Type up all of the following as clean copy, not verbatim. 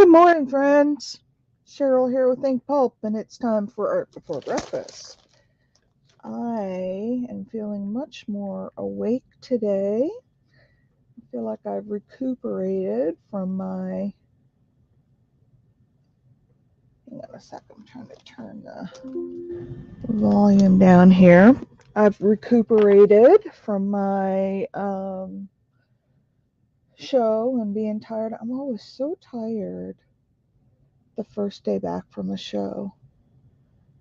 Good morning, friends. Cheryl here with inkedpulp, and it's time for art before breakfast. I am feeling much more awake today. I feel like I've recuperated from my... Hang on a sec, I'm trying to turn the volume down here. I've recuperated from my show and being tired. I'm always so tired the first day back from a show.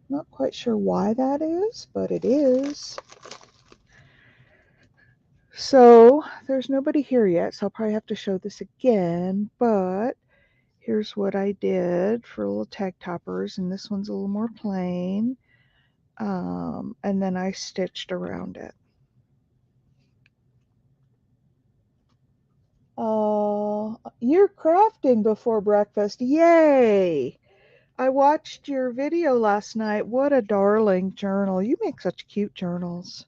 Not quite sure why that is, but it is. So there's nobody here yet, so I'll probably have to show this again, but here's what I did for little tag toppers, and this one's a little more plain, and then I stitched around it. You're crafting before breakfast. Yay! I watched your video last night. What a darling journal. You make such cute journals.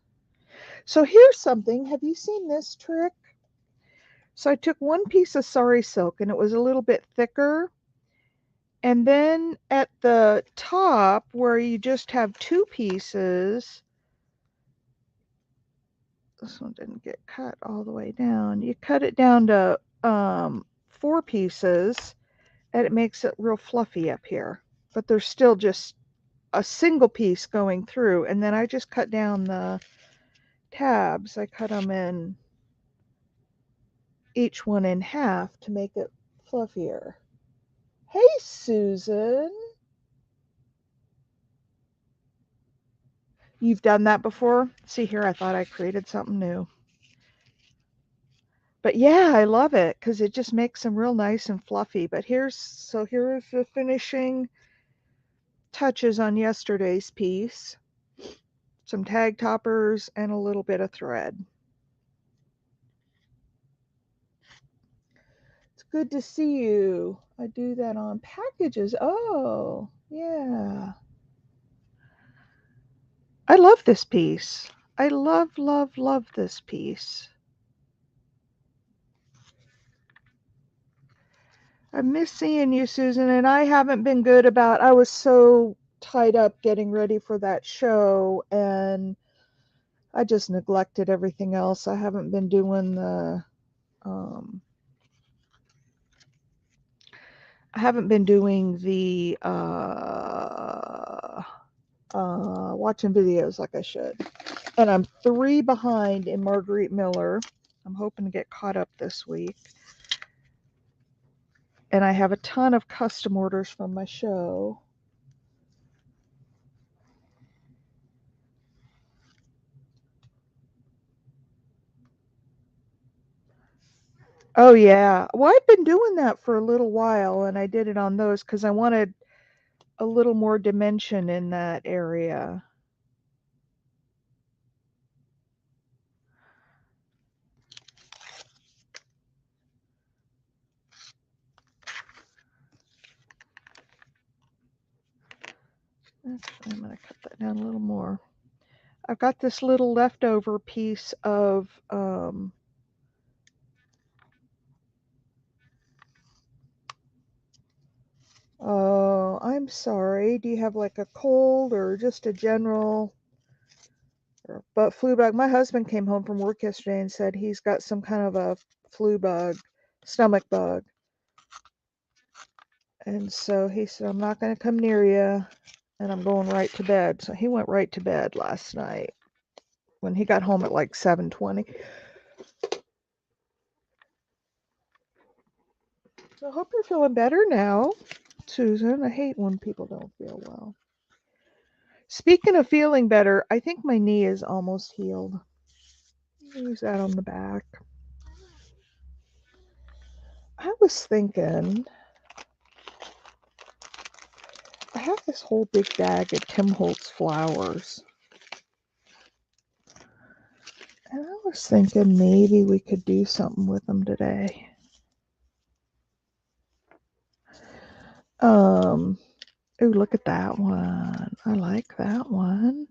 So here's something. Have you seen this trick? So I took one piece of sari silk, and it was a little bit thicker. And then at the top, where you just have two pieces, this one didn't get cut all the way down. You cut it down to 4 pieces, and it makes it real fluffy up here. But there's still just a single piece going through. And then I just cut down the tabs. I cut them in, each one in half, to make it fluffier. Hey, Susan. You've done that before? See here, I thought I created something new. But yeah, I love it because it just makes them real nice and fluffy. But here's the finishing touches on yesterday's piece. Some tag toppers and a little bit of thread. It's good to see you. I do that on packages. Oh, yeah. I love this piece. I love, love, love this piece. I miss seeing you, Susan, and I haven't been good about... I was so tied up getting ready for that show, and I just neglected everything else. I haven't been doing the watching videos like I should. And I'm 3 behind in Marguerite Miller. I'm hoping to get caught up this week. And I have a ton of custom orders from my show. Oh yeah. Well, I've been doing that for a little while, and I did it on those because I wanted a little more dimension in that area. Actually, I'm going to cut that down a little more. I've got this little leftover piece of oh, I'm sorry. Do you have like a cold or just a general but flu bug? My husband came home from work yesterday and said he's got some kind of a flu bug, stomach bug. And so he said, I'm not going to come near you, and I'm going right to bed. So he went right to bed last night when he got home at like 7:20. So I hope you're feeling better now, Susan. I hate when people don't feel well. Speaking of feeling better, I think my knee is almost healed. Use that on the back. I was thinking, I have this whole big bag of Tim Holtz flowers. And I was thinking maybe we could do something with them today. Ooh, look at that one. I like that one.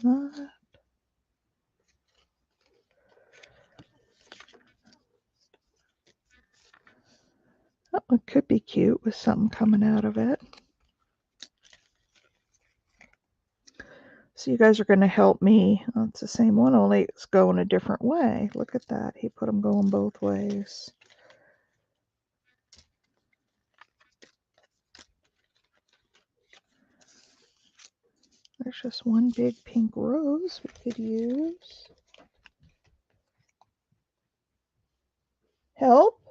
not. That one could be cute with something coming out of it. So you guys are going to help me. Oh, it's the same one, only it's going a different way. Look at that. He put them going both ways. There's just one big pink rose we could use. Help?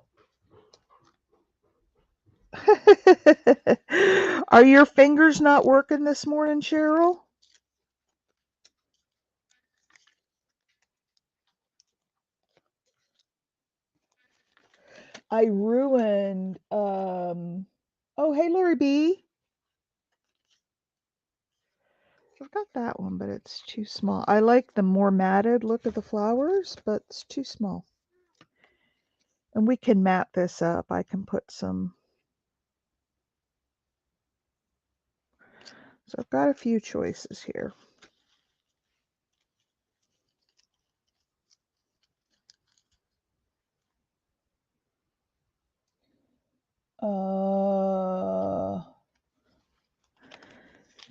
Are your fingers not working this morning, Cheryl? I ruined, oh, hey, Lori B. I've got that one, but it's too small. I like the more matted look of the flowers, but it's too small. And we can mat this up. I can put some. So I've got a few choices here.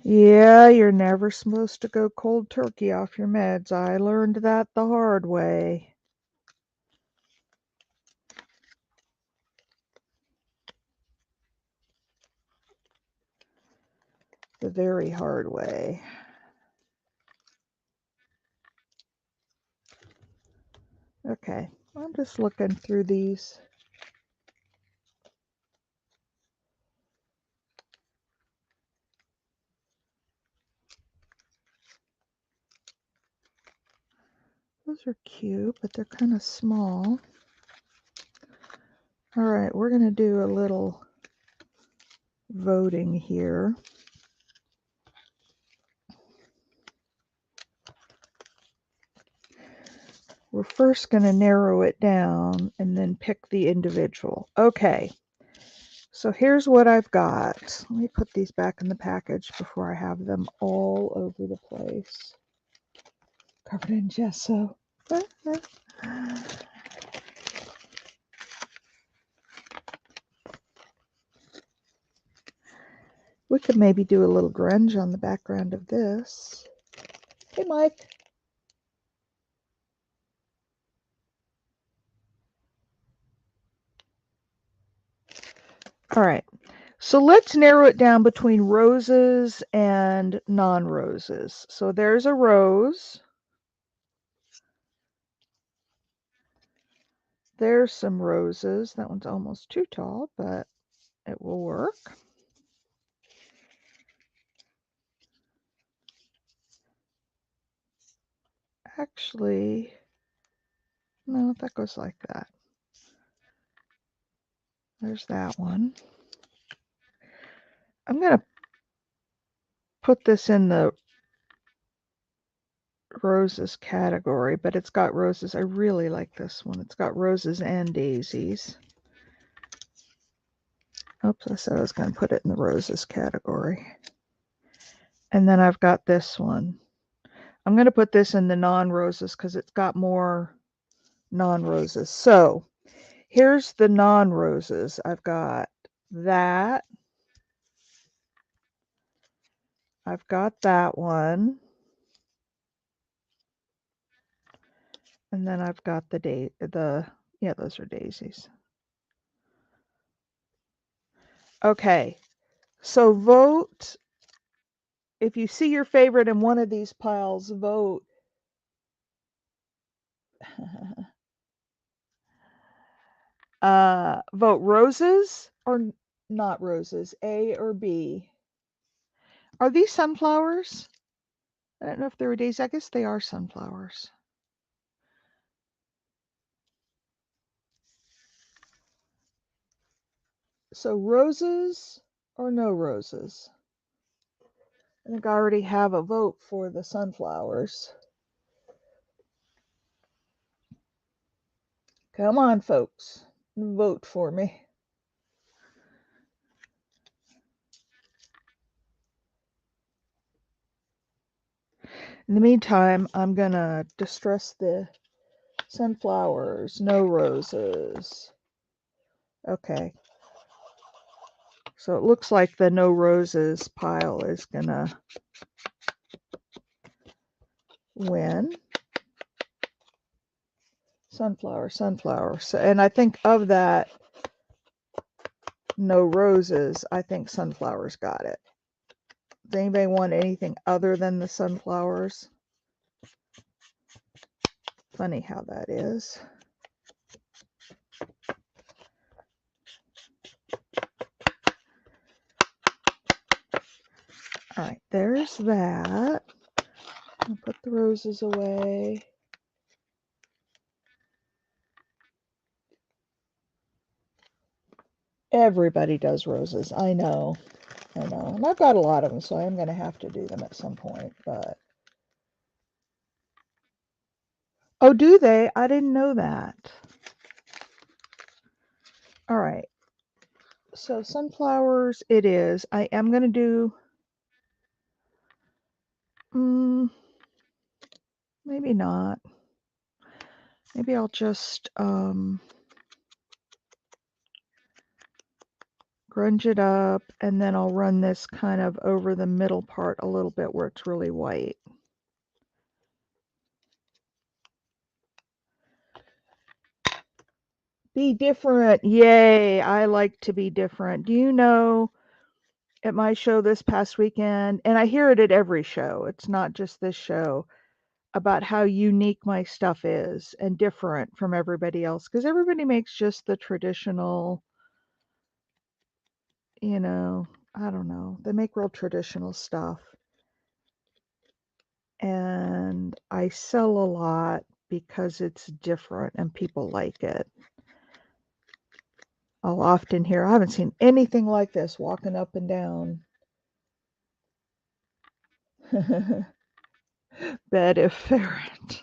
Yeah, you're never supposed to go cold turkey off your meds. I learned that the hard way. The very hard way. Okay, I'm just looking through these. Those are cute, but they're kind of small. All right, we're going to do a little voting here. We're first going to narrow it down and then pick the individual. Okay, so here's what I've got. Let me put these back in the package before I have them all over the place. Covered in gesso. We could maybe do a little grunge on the background of this. Hey, Mike. All right, so let's narrow it down between roses and non-roses. So there's a rose. There's some roses. That one's almost too tall, but it will work. Actually, no, that goes like that. There's that one. I'm going to put this in the roses category, but it's got roses. I really like this one. It's got roses and daisies. Oops, I said I was going to put it in the roses category. And then I've got this one. I'm going to put this in the non-roses because it's got more non-roses. So here's the non-roses. I've got that. I've got that one. And then I've got yeah, those are daisies. Okay, so vote. If you see your favorite in one of these piles, vote. Vote roses or not roses, A or B. Are these sunflowers? I don't know if they were daisies. I guess they are sunflowers. So roses or no roses? I think I already have a vote for the sunflowers. Come on, folks. Vote for me. In the meantime, I'm gonna distress the sunflowers, no roses. Okay. So it looks like the no roses pile is gonna win. Sunflower, sunflower. So, and I think of that no roses, I think sunflowers got it. Does anybody want anything other than the sunflowers? Funny how that is. All right, there's that. I'll put the roses away. Everybody does roses. I know. I know. And I've got a lot of them, so I am going to have to do them at some point. But oh, do they? I didn't know that. All right. So sunflowers it is. I am going to do maybe not. Maybe I'll just grunge it up, and then I'll run this kind of over the middle part a little bit where it's really white. Be different. Yay. I like to be different. Do you know at my show this past weekend, and I hear it at every show, it's not just this show, about how unique my stuff is and different from everybody else, because everybody makes just the traditional, you know, I don't know, they make real traditional stuff. And I sell a lot because it's different and people like it. I'll often hear, I haven't seen anything like this walking up and down. Bed if ferret.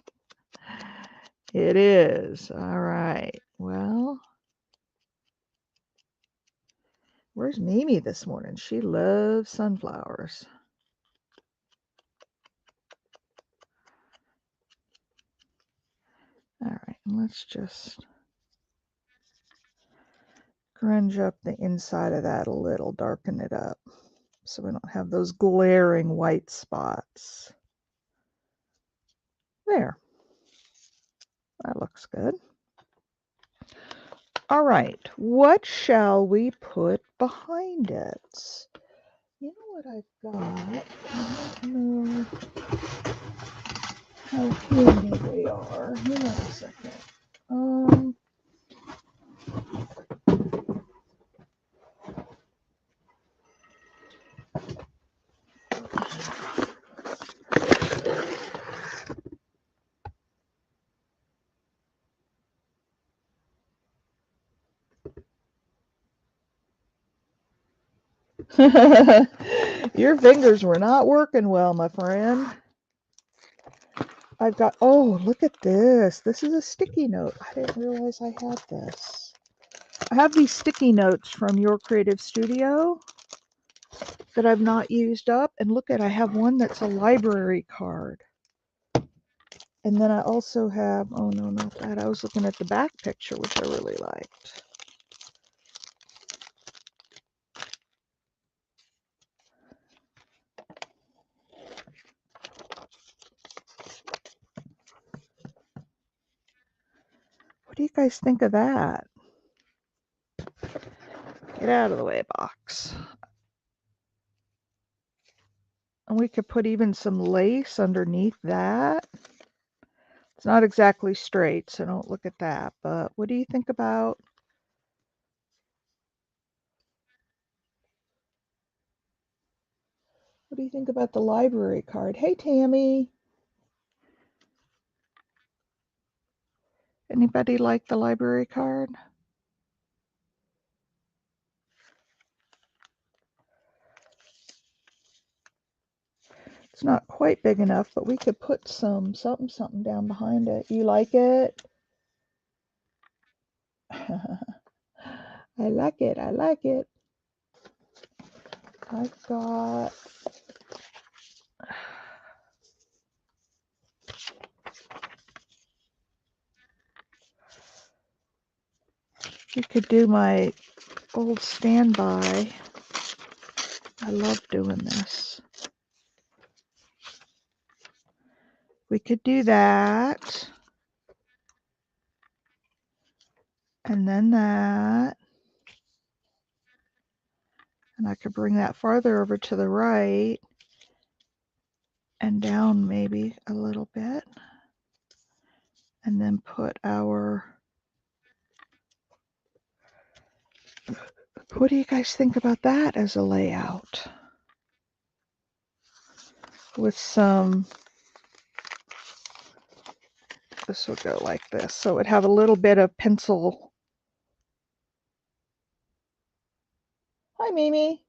It is. All right. Well, where's Mimi this morning? She loves sunflowers. All right. Let's just grunge up the inside of that a little, darken it up so we don't have those glaring white spots. There. That looks good. All right. What shall we put behind it? You know what I've got? I don't know how handy they are. Hang on a second. Your fingers were not working well, my friend. I've got, oh, look at this. This is a sticky note. I didn't realize I had this. I have these sticky notes from Your Creative Studio that I've not used up. And look at, I have one that's a library card. And then I also have, oh no, not that. I was looking at the back picture, which I really liked. What do you guys think of that? Get out of the way, box. And we could put even some lace underneath that. It's not exactly straight, so don't look at that. But what do you think about? What do you think about the library card? Hey, Tammy. Anybody like the library card? It's not quite big enough, but we could put some something down behind it. You like it? I like it. I like it. I've got could do my old standby. I love doing this. We could do that. And then that. And I could bring that farther over to the right and down maybe a little bit. And then put our, what do you guys think about that as a layout? With some, this will go like this. So it would have a little bit of pencil. Hi, Mimi.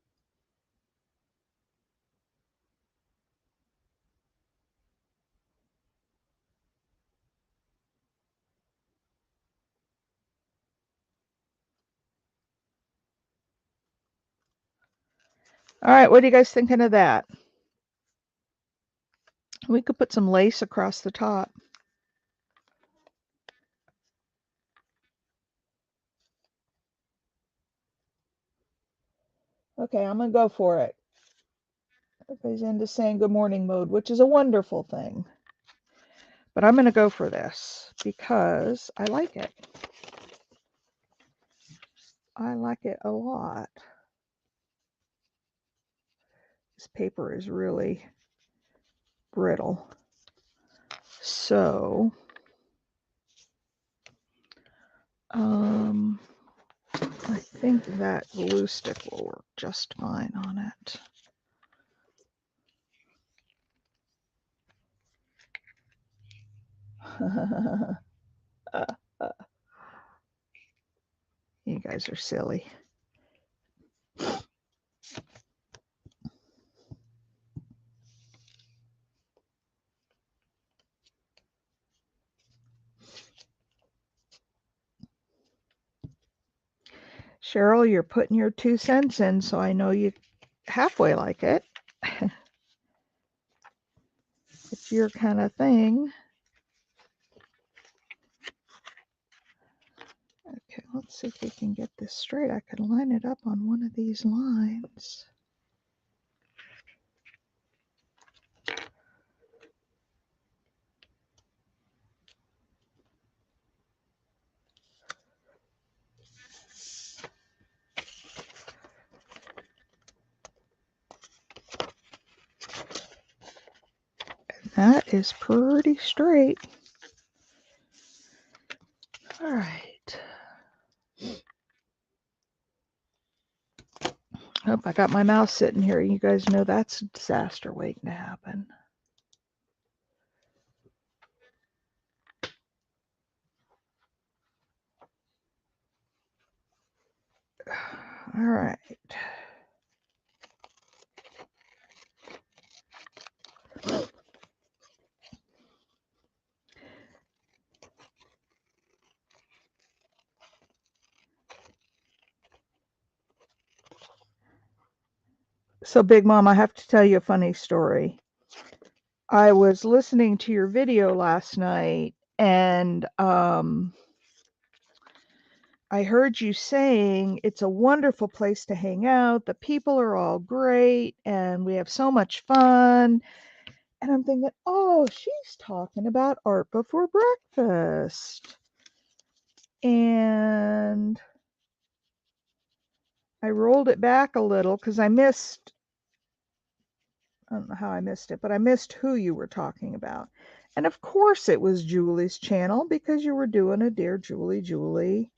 All right, what are you guys thinking of that? We could put some lace across the top. Okay, I'm going to go for it. Everybody's into saying good morning mode, which is a wonderful thing. But I'm going to go for this because I like it. I like it a lot. This paper is really brittle. So, I think that glue stick will work just fine on it. You guys are silly. Cheryl, you're putting your 2 cents in, so I know you halfway like it. It's your kind of thing. Okay, let's see if we can get this straight. I could line it up on one of these lines. That is pretty straight. All right. Oh, I got my mouse sitting here. You guys know that's a disaster waiting to happen. All right. So, Big Mom, I have to tell you a funny story. I was listening to your video last night, and I heard you saying it's a wonderful place to hang out. The people are all great, and we have so much fun. And I'm thinking, oh, she's talking about art before breakfast. And I rolled it back a little because I don't know how I missed it, but I missed who you were talking about. And of course it was Julie's channel because you were doing a Dear Julie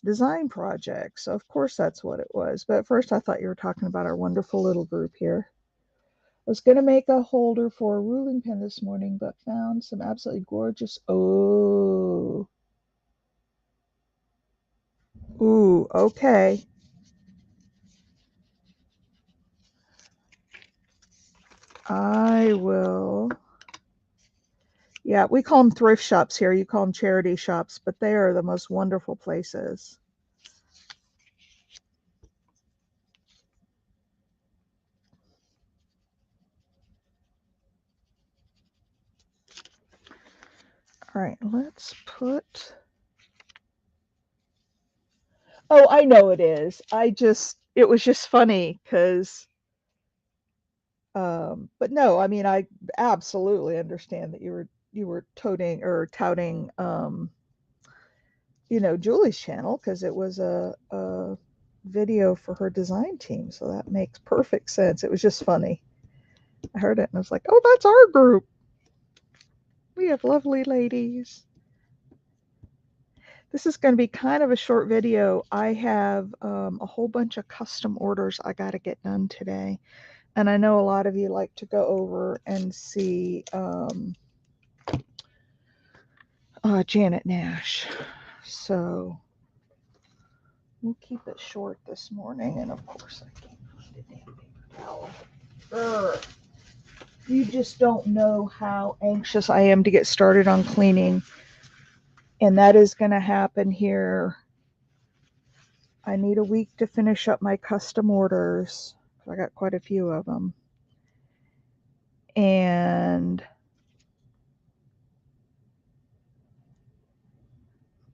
design project. So of course that's what it was. But at first I thought you were talking about our wonderful little group here. I was going to make a holder for a ruling pen this morning, but found some absolutely gorgeous. Oh. Ooh, okay. I will. Yeah, we call them thrift shops here. You call them charity shops, but they are the most wonderful places. All right, let's put. Oh, I know it is. It was just funny because, but no, I mean, I absolutely understand that you were toting or touting, Julie's channel because it was a video for her design team. So that makes perfect sense. It was just funny. I heard it and I was like, oh, that's our group. We have lovely ladies. This is going to be kind of a short video. I have a whole bunch of custom orders I got to get done today. And I know a lot of you like to go over and see Janet Nash. So we'll keep it short this morning. And of course, I can't find a damn paper towel. Urgh. You just don't know how anxious I am to get started on cleaning. And that is going to happen here. I need a week to finish up my custom orders. I got quite a few of them. And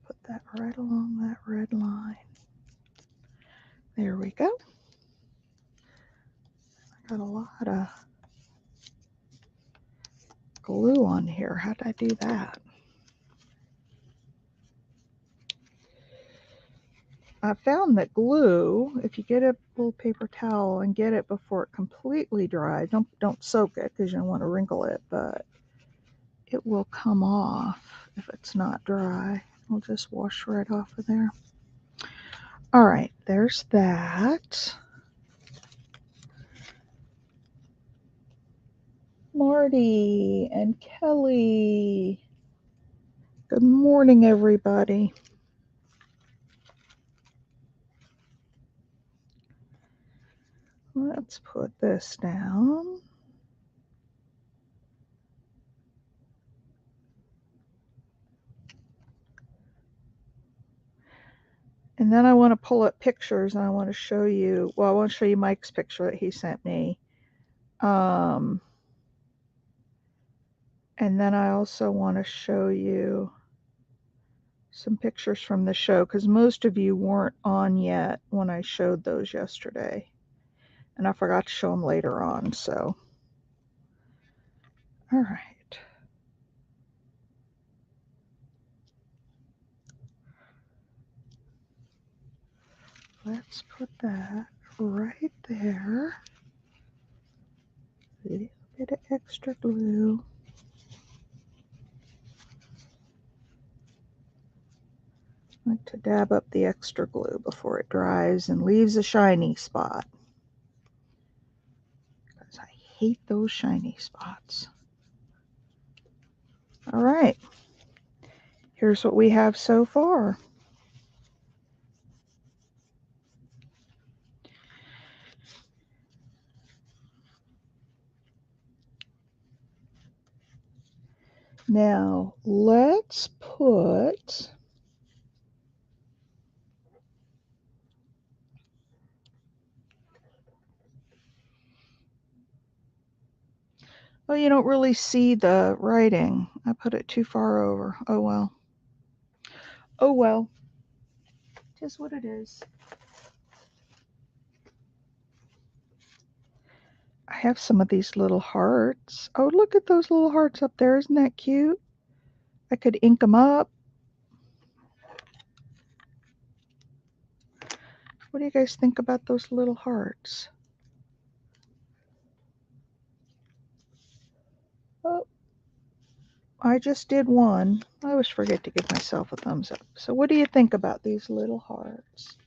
put that right along that red line. There we go. I got a lot of glue on here. How did I do that? I found that glue, if you get a little paper towel and get it before it completely dries, don't soak it because you don't want to wrinkle it, but it will come off if it's not dry. I'll just wash right off of there. All right, there's that. Marty and Kelly. Good morning, everybody. Let's put this down. And then I want to pull up pictures and I want to show you, well, I want to show you Mike's picture that he sent me. And then I also want to show you some pictures from the show because most of you weren't on yet when I showed those yesterday. And I forgot to show them later on, so. All right. Let's put that right there. A little bit of extra glue. I like to dab up the extra glue before it dries and leaves a shiny spot. Because I hate those shiny spots. All right. Here's what we have so far. Now, let's put oh, you don't really see the writing. I put it too far over. Oh well. Oh well. Just what it is. I have some of these little hearts. Oh, look at those little hearts up there. Isn't that cute? I could ink them up. What do you guys think about those little hearts? Oh, I just did one. I always forget to give myself a thumbs up. So what do you think about these little hearts?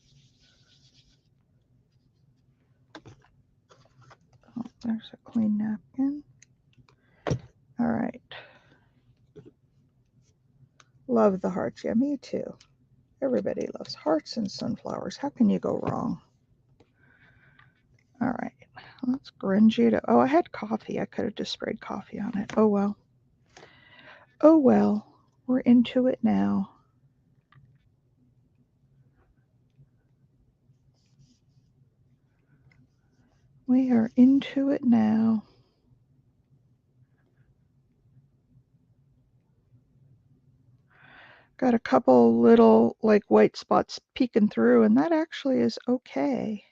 Oh, there's a clean napkin. All right. Love the hearts. Yeah, me too. Everybody loves hearts and sunflowers. How can you go wrong? All right. Let's grunge it. Oh, I had coffee. I could have just sprayed coffee on it. Oh, well. Oh, well. We're into it now. We are into it now. Got a couple little like white spots peeking through, and that actually is okay.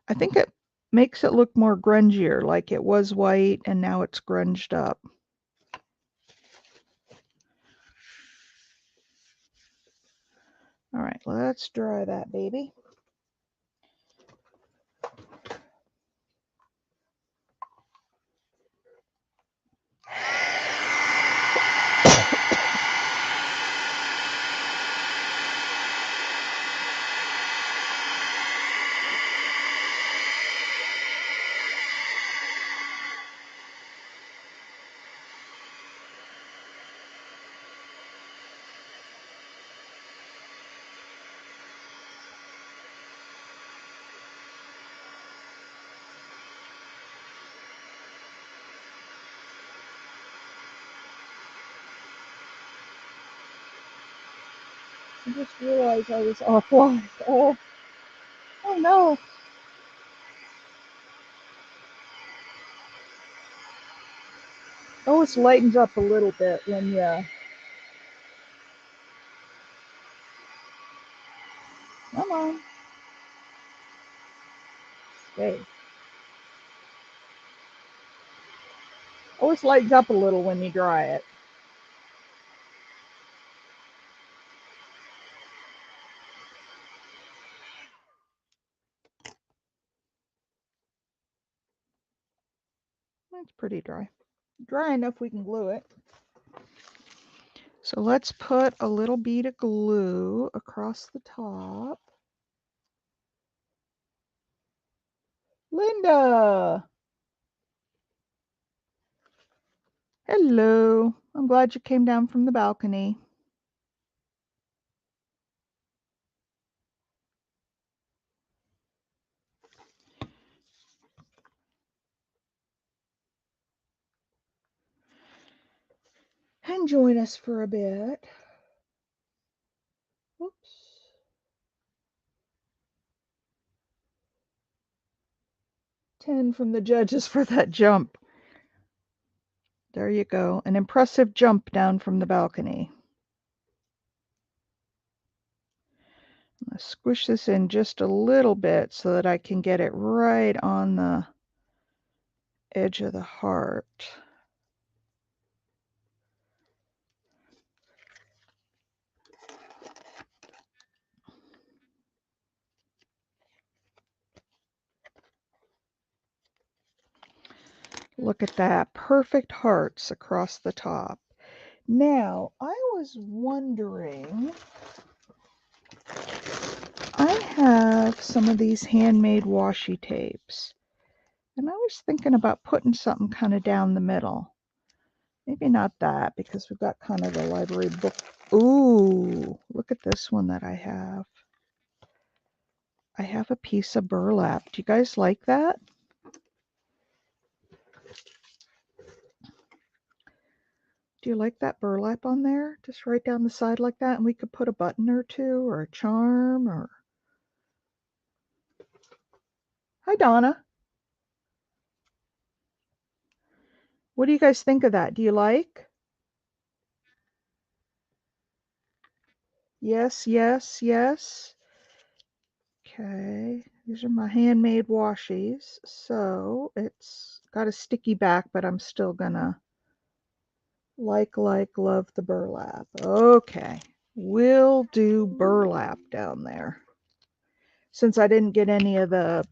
I think it makes it look more grungier, like it was white and now it's grunged up. All right, let's dry that baby. I just realized I was offline. Oh no. Always lightens up a little bit when you. Come on. Stay. Always lightens up a little when you dry it. That's pretty dry. Dry enough we can glue it. So let's put a little bead of glue across the top. Linda! Hello. I'm glad you came down from the balcony. And join us for a bit. Whoops. 10 from the judges for that jump. There you go. An impressive jump down from the balcony. I'm going to squish this in just a little bit so that I can get it right on the edge of the heart. Look at that. Perfect hearts across the top. Now, I was wondering, I have some of these handmade washi tapes, and I was thinking about putting something kind of down the middle. Maybe not that, because we've got kind of the library book. Ooh, look at this one that I have. I have a piece of burlap. Do you guys like that? Do you like that burlap on there? Just right down the side like that, and we could put a button or two or a charm or... Hi, Donna. What do you guys think of that? Do you like? Yes, yes, yes. Okay, these are my handmade washies. So it's got a sticky back, but I'm still gonna love the burlap. Okay, we'll do burlap down there. Since I didn't get any of the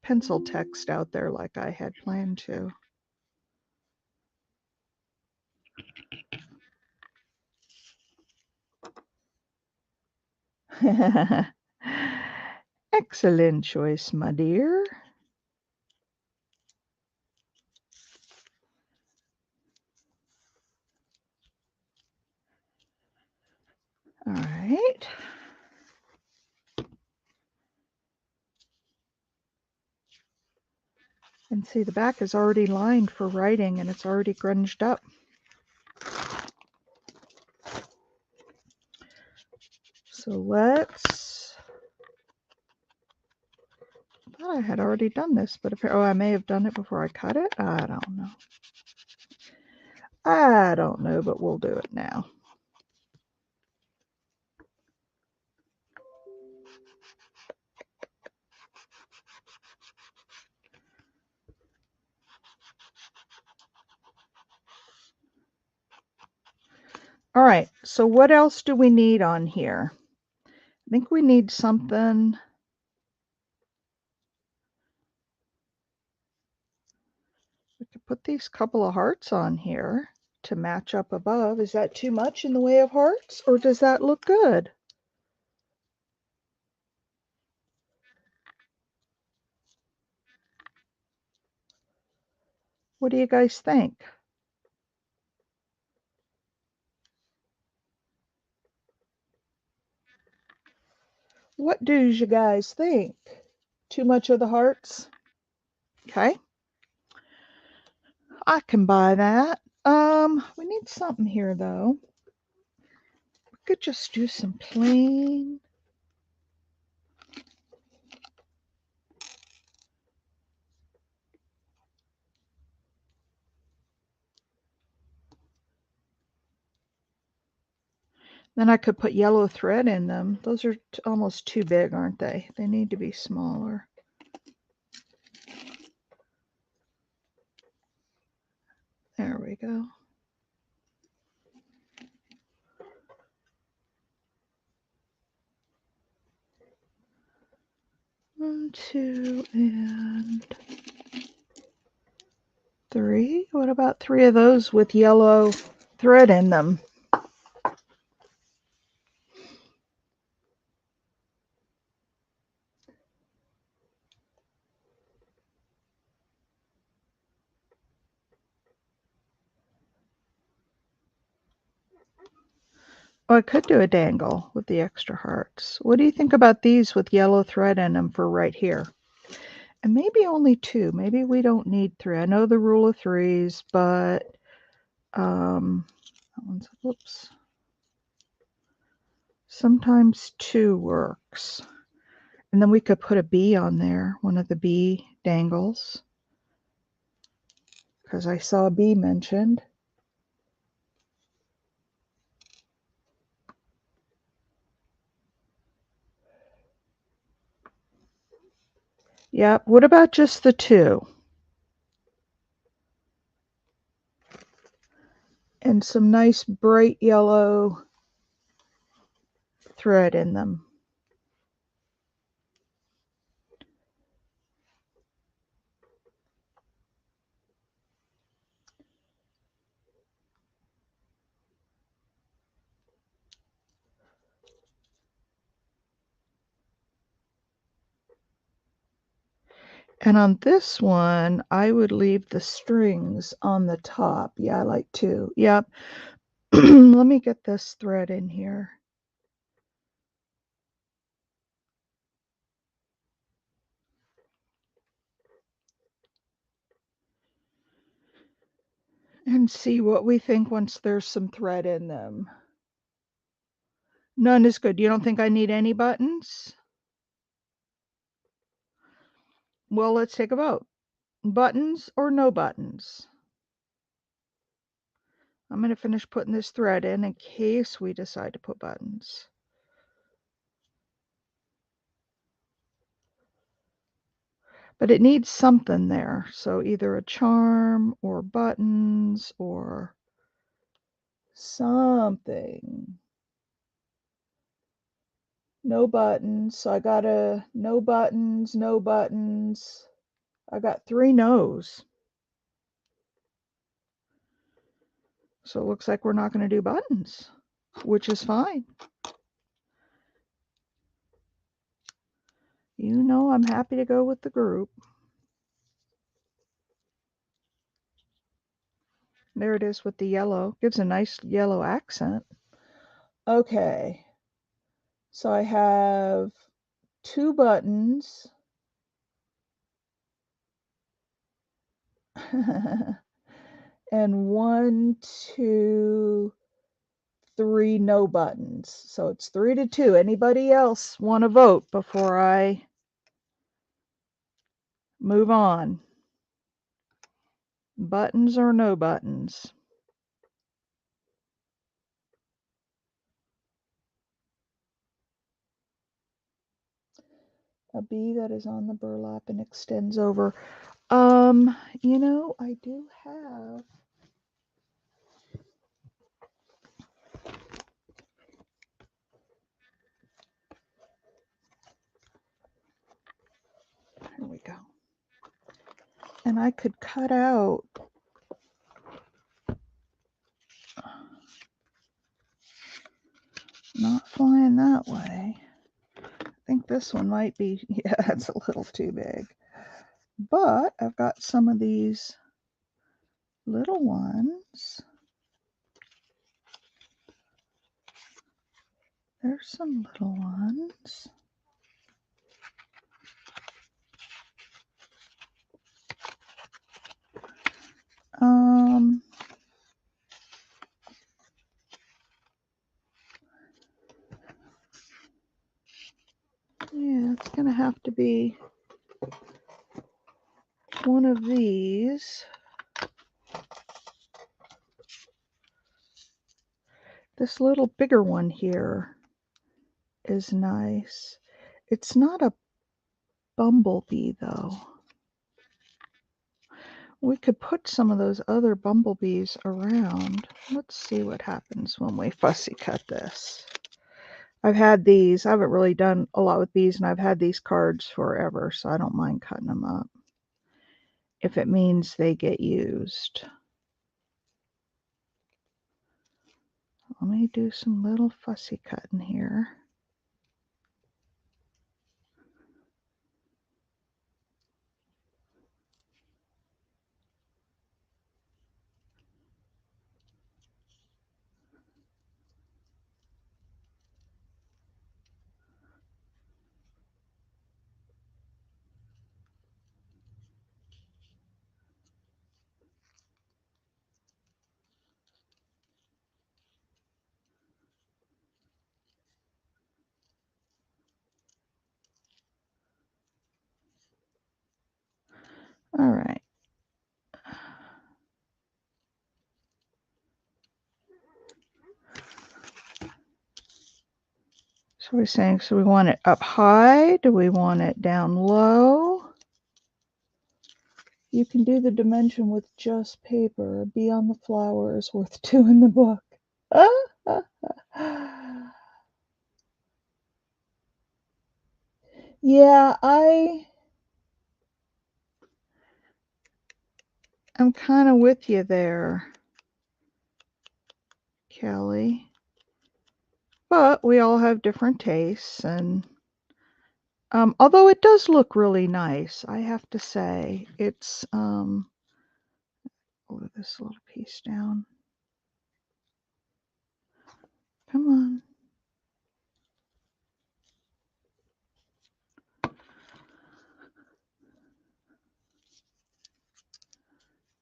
pencil text out there like I had planned to. Excellent choice, my dear. All right. And see, the back is already lined for writing and it's already grunged up. So let's... I thought I had already done this, but if, oh, I may have done it before I cut it. I don't know. I don't know, but we'll do it now. All right, so what else do we need on here? I think we need something. We could put these couple of hearts on here to match up above. Is that too much in the way of hearts, or does that look good? What do you guys think? What do you guys think? Too much of the hearts? Okay, I can buy that. We need something here though. We could just do some plain. Then I could put yellow thread in them. Those are almost too big, aren't they? They need to be smaller. There we go. One, two, and three. What about three of those with yellow thread in them? Oh, I could do a dangle with the extra hearts. What do you think about these with yellow thread in them for right here? And maybe only two. Maybe we don't need three. I know the rule of threes, but that one's, whoops. Sometimes two works. And then we could put a bee on there, one of the bee dangles, because I saw a bee mentioned. Yep. What about just the two? And some nice bright yellow thread in them. And on this one, I would leave the strings on the top. Yeah, I like two. Yep. Let me get this thread in here. And see what we think once there's some thread in them. None is good. You don't think I need any buttons? Well, let's take a vote. Buttons or no buttons? I'm going to finish putting this thread in case we decide to put buttons. But it needs something there. So either a charm or buttons or something. No buttons. So I got a no buttons, no buttons. I got three no's. So it looks like we're not going to do buttons, which is fine. You know I'm happy to go with the group. There it is with the yellow. Gives a nice yellow accent. Okay. So I have two buttons. And one, two, three no buttons. So it's 3-2. Anybody else want to vote before I move on? Buttons or no buttons? A bee that is on the burlap and extends over. You know, I do have. Here we go. And I could cut out. Not flying that way. I think this one might be, yeah, it's a little too big. But I've got some of these little ones. There's some little ones. Yeah, it's gonna have to be one of these. This little bigger one here is nice. It's not a bumblebee though. We could put some of those other bumblebees around. Let's see what happens when we fussy cut this. I've had these. I haven't really done a lot with these, and I've had these cards forever, so I don't mind cutting them up if it means they get used. Let me do some little fussy cutting here. All right. So we're saying, so we want it up high? Do we want it down low? You can do the dimension with just paper. A bee on the flower is worth two in the book. Yeah, I'm kind of with you there, Kelly. But we all have different tastes, and although it does look really nice, I have to say, it's over this little piece down. Come on.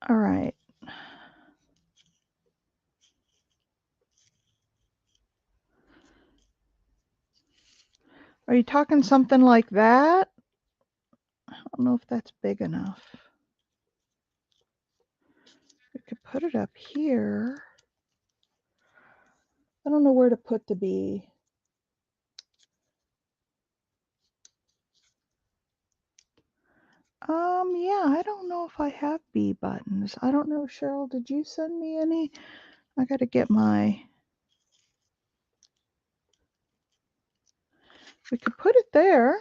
All right. Are you talking something like that? I don't know if that's big enough. We could put it up here. I don't know where to put the bee. Yeah, I don't know if I have bee buttons. I don't know, Cheryl, did you send me any? I gotta get my... We could put it there,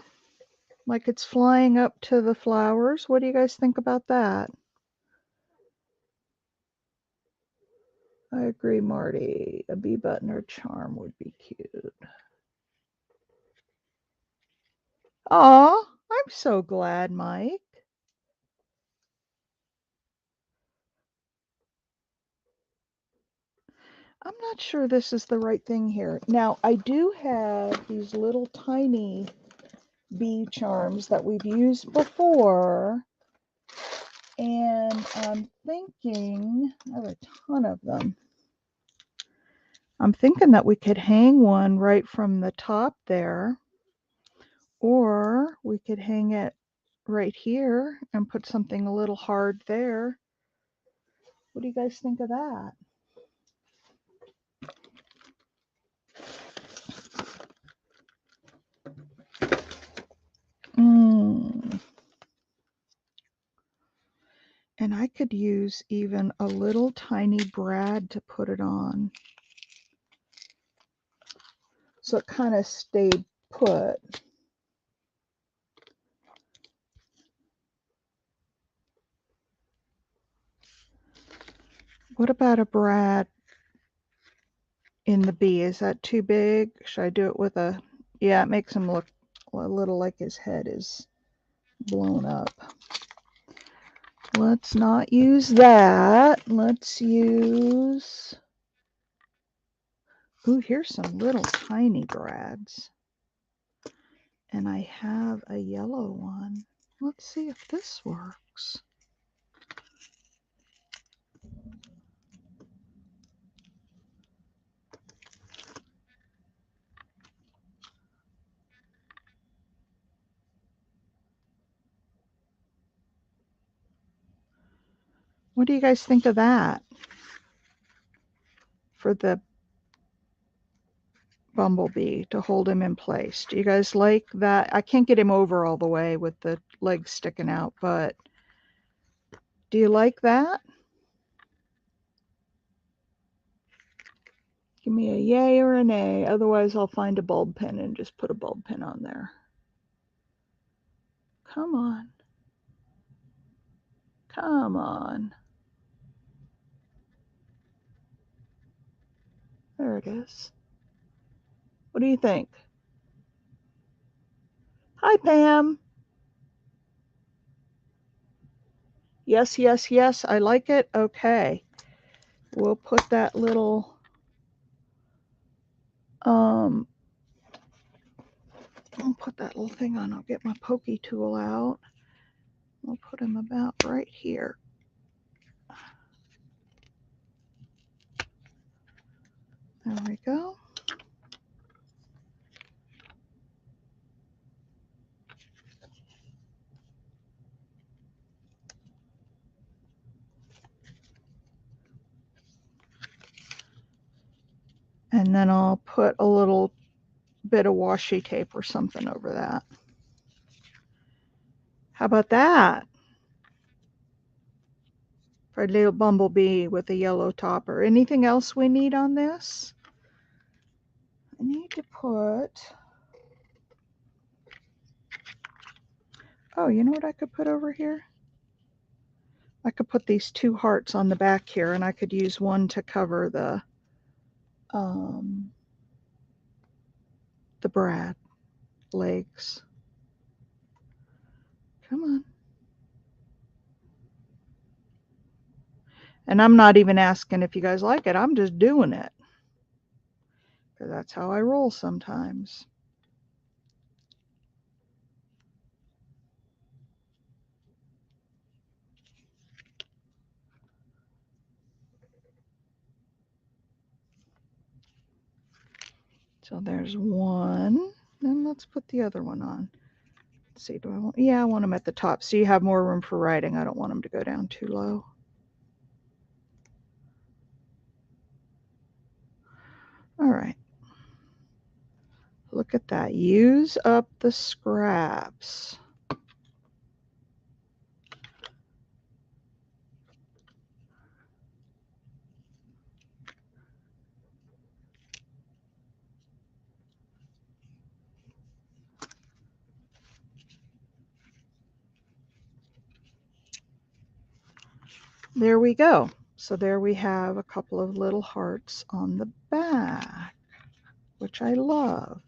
like it's flying up to the flowers. What do you guys think about that? I agree, Marty. A bee button or charm would be cute. Aw, I'm so glad, Mike. I'm not sure this is the right thing here. Now, I do have these little tiny bee charms that we've used before. And I'm thinking, I have a ton of them. I'm thinking that we could hang one right from the top there, or we could hang it right here and put something a little hard there. What do you guys think of that? And I could use even a little tiny brad to put it on, so it kind of stayed put. What about a brad in the bee? Is that too big? Should I do it with a, yeah, it makes him look a little like his head is blown up. Let's not use that. Let's use, ooh, here's some little tiny brads. And I have a yellow one. Let's see if this works. What do you guys think of that for the bumblebee to hold him in place? Do you guys like that? I can't get him over all the way with the legs sticking out, but do you like that? Give me a yay or a nay. Otherwise, I'll find a bulb pin and just put a bulb pin on there. Come on. Come on. There it is. What do you think? Hi, Pam. Yes, yes, yes. I like it. Okay. We'll put that little I'll put that little thing on. I'll get my pokey tool out. We'll put him about right here. There we go. And then I'll put a little bit of washi tape or something over that. How about that? For a little bumblebee with a yellow topper. Anything else we need on this? I need to put, oh, you know what I could put over here? I could put these two hearts on the back here, and I could use one to cover the brad legs. Come on. And I'm not even asking if you guys like it. I'm just doing it. Because that's how I roll sometimes. So there's one. Then let's put the other one on. Let's see, do I want, yeah, I want them at the top so you have more room for writing. I don't want them to go down too low. All right. Look at that. Use up the scraps. There we go. So there we have a couple of little hearts on the back, which I love.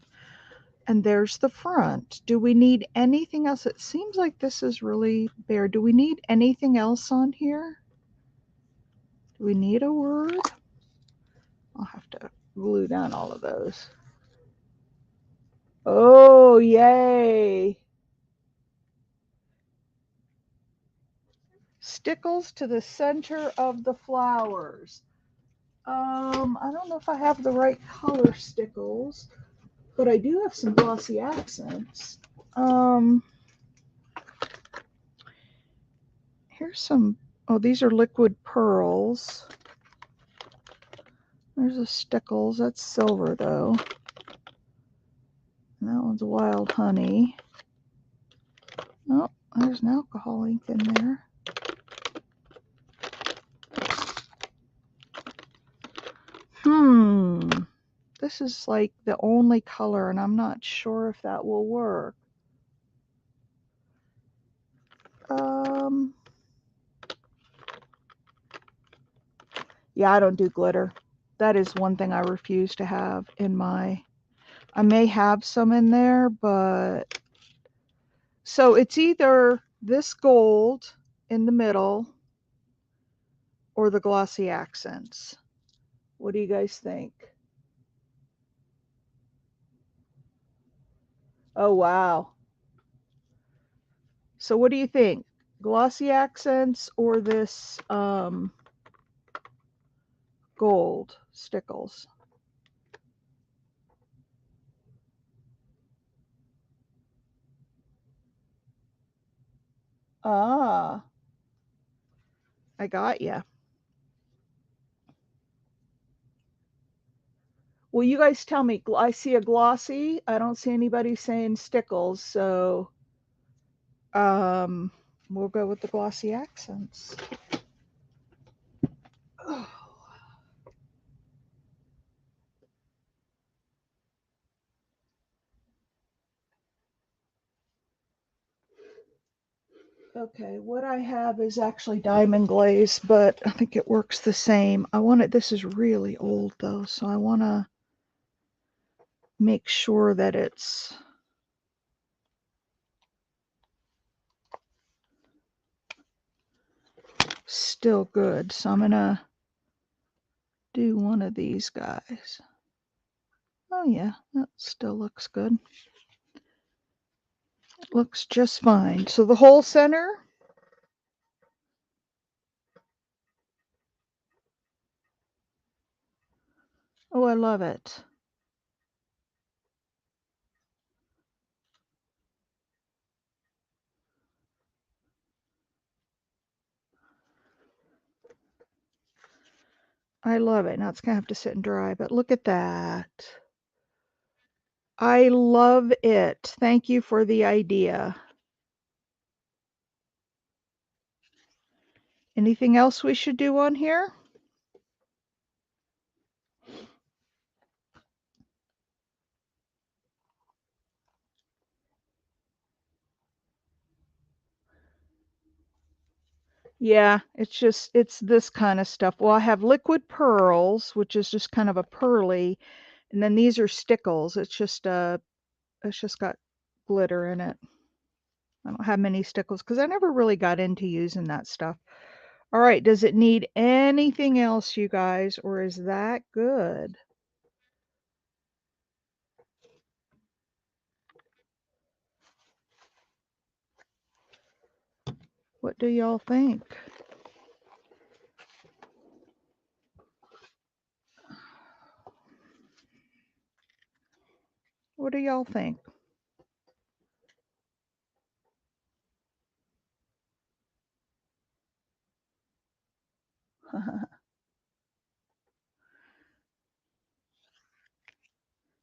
And there's the front. Do we need anything else? It seems like this is really bare. Do we need anything else on here? Do we need a word? I'll have to glue down all of those. Oh, yay. Stickles to the center of the flowers. I don't know if I have the right color stickles, but I do have some glossy accents. Here's some, oh, these are liquid pearls. There's a stickles, that's silver though. And that one's wild honey. Oh, there's an alcohol ink in there. This is like the only color, and I'm not sure if that will work. Yeah, I don't do glitter. That is one thing I refuse to have in my, I may have some in there, but, so it's either this gold in the middle or the glossy accents. What do you guys think? Oh, wow. So what do you think? Glossy accents or this gold stickles? Ah, I got you. Well, you guys tell me. I see a glossy. I don't see anybody saying stickles, so um, we'll go with the glossy accents. Okay, what I have is actually diamond glaze, but I think it works the same. I want it, this is really old though, so I want to make sure that it's still good. So I'm going to do one of these guys. Oh yeah, that still looks good. It looks just fine. So the whole center. Oh, I love it. I love it. Now it's going to have to sit and dry, but look at that. I love it. Thank you for the idea. Anything else we should do on here? Yeah, it's this kind of stuff. Well, I have liquid pearls, which is just kind of a pearly, and then these are stickles. It's just got glitter in it. I don't have many stickles because I never really got into using that stuff. All right, does it need anything else, you guys, or is that good? What do y'all think? What do y'all think?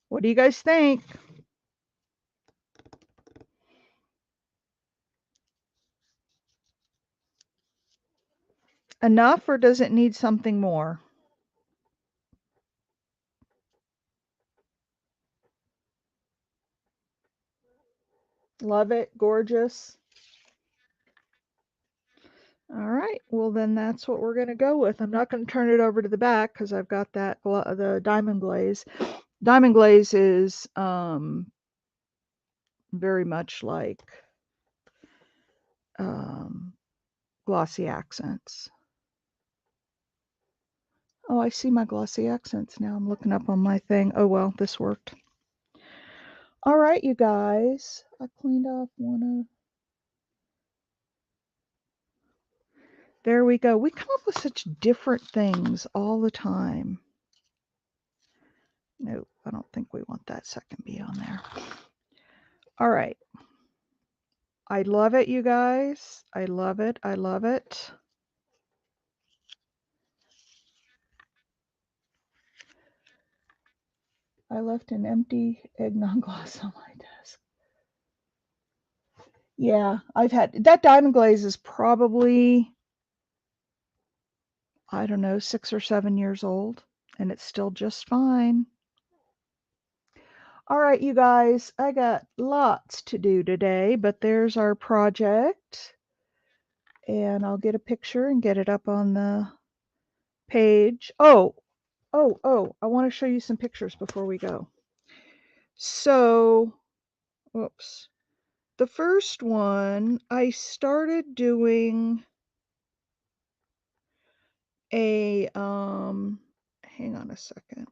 What do you guys think? Enough, or does it need something more? Love it, gorgeous. All right, well then that's what we're going to go with. I'm not going to turn it over to the back because I've got that the diamond glaze. Diamond glaze is very much like um, glossy accents. Oh, I see my glossy accents now. I'm looking up on my thing. Oh well, this worked. All right, you guys. I cleaned off one of. There we go. We come up with such different things all the time. No, I don't think we want that second bee on there. All right. I love it, you guys. I love it. I love it. I left an empty eggnog glass on my desk. Yeah, I've had that diamond glaze is probably, I don't know, 6 or 7 years old. and it's still just fine. All right, you guys, I got lots to do today, but there's our project, and I'll get a picture and get it up on the page. Oh, I want to show you some pictures before we go. So, whoops. The first one, I started doing a, hang on a second.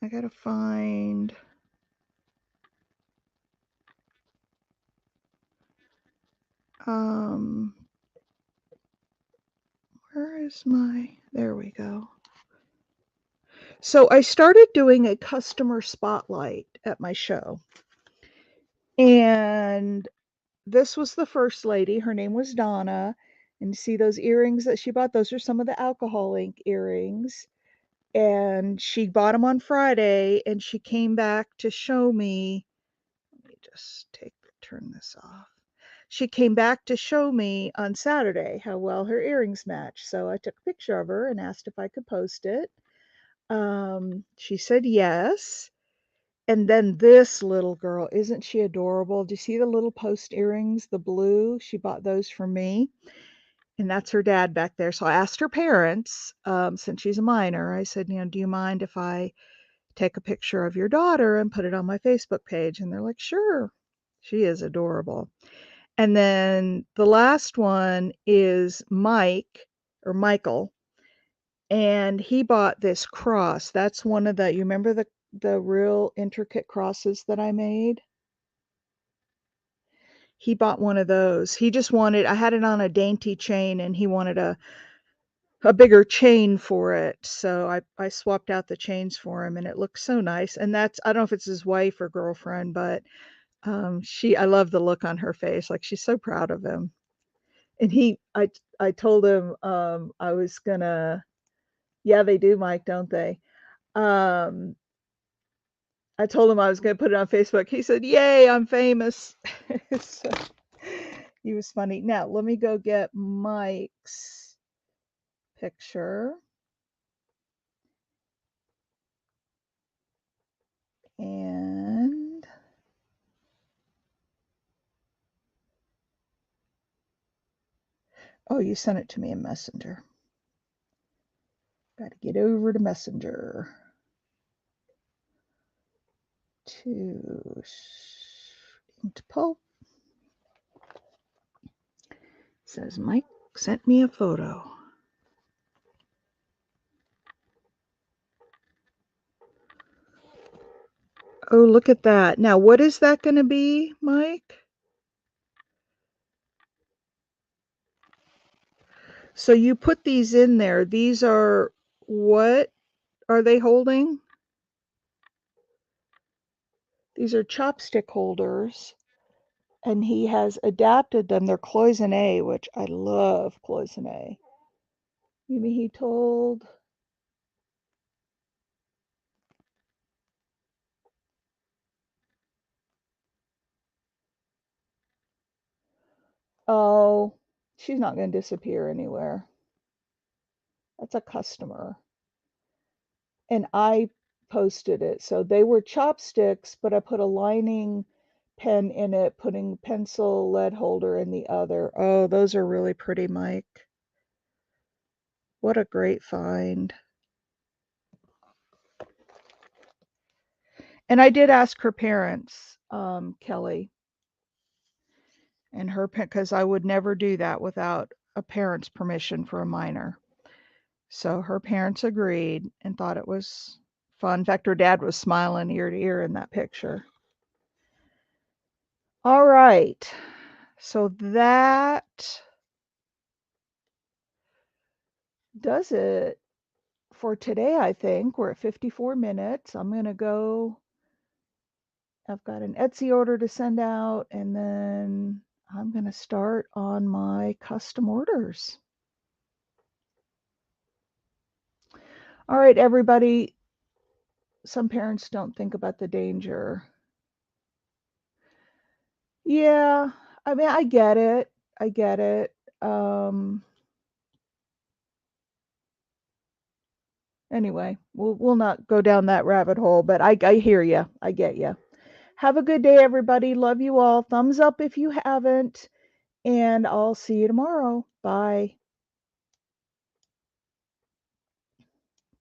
I gotta find, um, where is my, there we go. So I started doing a customer spotlight at my show. And this was the first lady. Her name was Donna. And you see those earrings that she bought? Those are some of the alcohol ink earrings. And she bought them on Friday and she came back to show me. Let me just turn this off. She came back to show me on Saturday how well her earrings match. So I took a picture of her and asked if I could post it. She said yes. And then this little girl, isn't she adorable? Do you see the little post earrings, the blue? She bought those for me. And that's her dad back there. So I asked her parents, since she's a minor, I said, do you mind if I take a picture of your daughter and put it on my Facebook page? And they're like, sure. She is adorable. And then the last one is Mike or Michael. And he bought this cross. That's one of the, you remember the real intricate crosses that I made? He bought one of those. He just wanted, I had it on a dainty chain and he wanted a bigger chain for it. So I swapped out the chains for him and it looks so nice. And that's, I don't know if it's his wife or girlfriend, but I love the look on her face. Like she's so proud of him. And I told him I was gonna, yeah, they do, Mike, don't they? Um, I told him I was gonna put it on Facebook. He said, "Yay, I'm famous." So, he was funny. Now let me go get Mike's picture. And oh, you sent it to me in Messenger. Got to get over to Messenger to inkedpulp. Says Mike sent me a photo. Oh, look at that. Now, what is that going to be, Mike? So you put these in there. These are, what are they holding? These are chopstick holders, and he has adapted them. They're cloisonne, which I love cloisonne. Maybe he told. Oh, she's not going to disappear anywhere. That's a customer. And I posted it. So they were chopsticks, but I put a lining pen in it, putting pencil lead holder in the other. Oh, those are really pretty, Mike. What a great find. And I did ask her parents, Kelly, and her, because I would never do that without a parent's permission for a minor. So her parents agreed and thought it was fun. In fact, her dad was smiling ear to ear in that picture. All right. So that does it for today, I think. We're at 54 minutes. I'm going to go. I've got an Etsy order to send out, and then I'm going to start on my custom orders. All right, everybody. Some parents don't think about the danger. Yeah, I mean, I get it. I get it. Anyway, we'll not go down that rabbit hole, but I hear you. I get you. Have a good day, everybody. Love you all. Thumbs up if you haven't, and I'll see you tomorrow. Bye.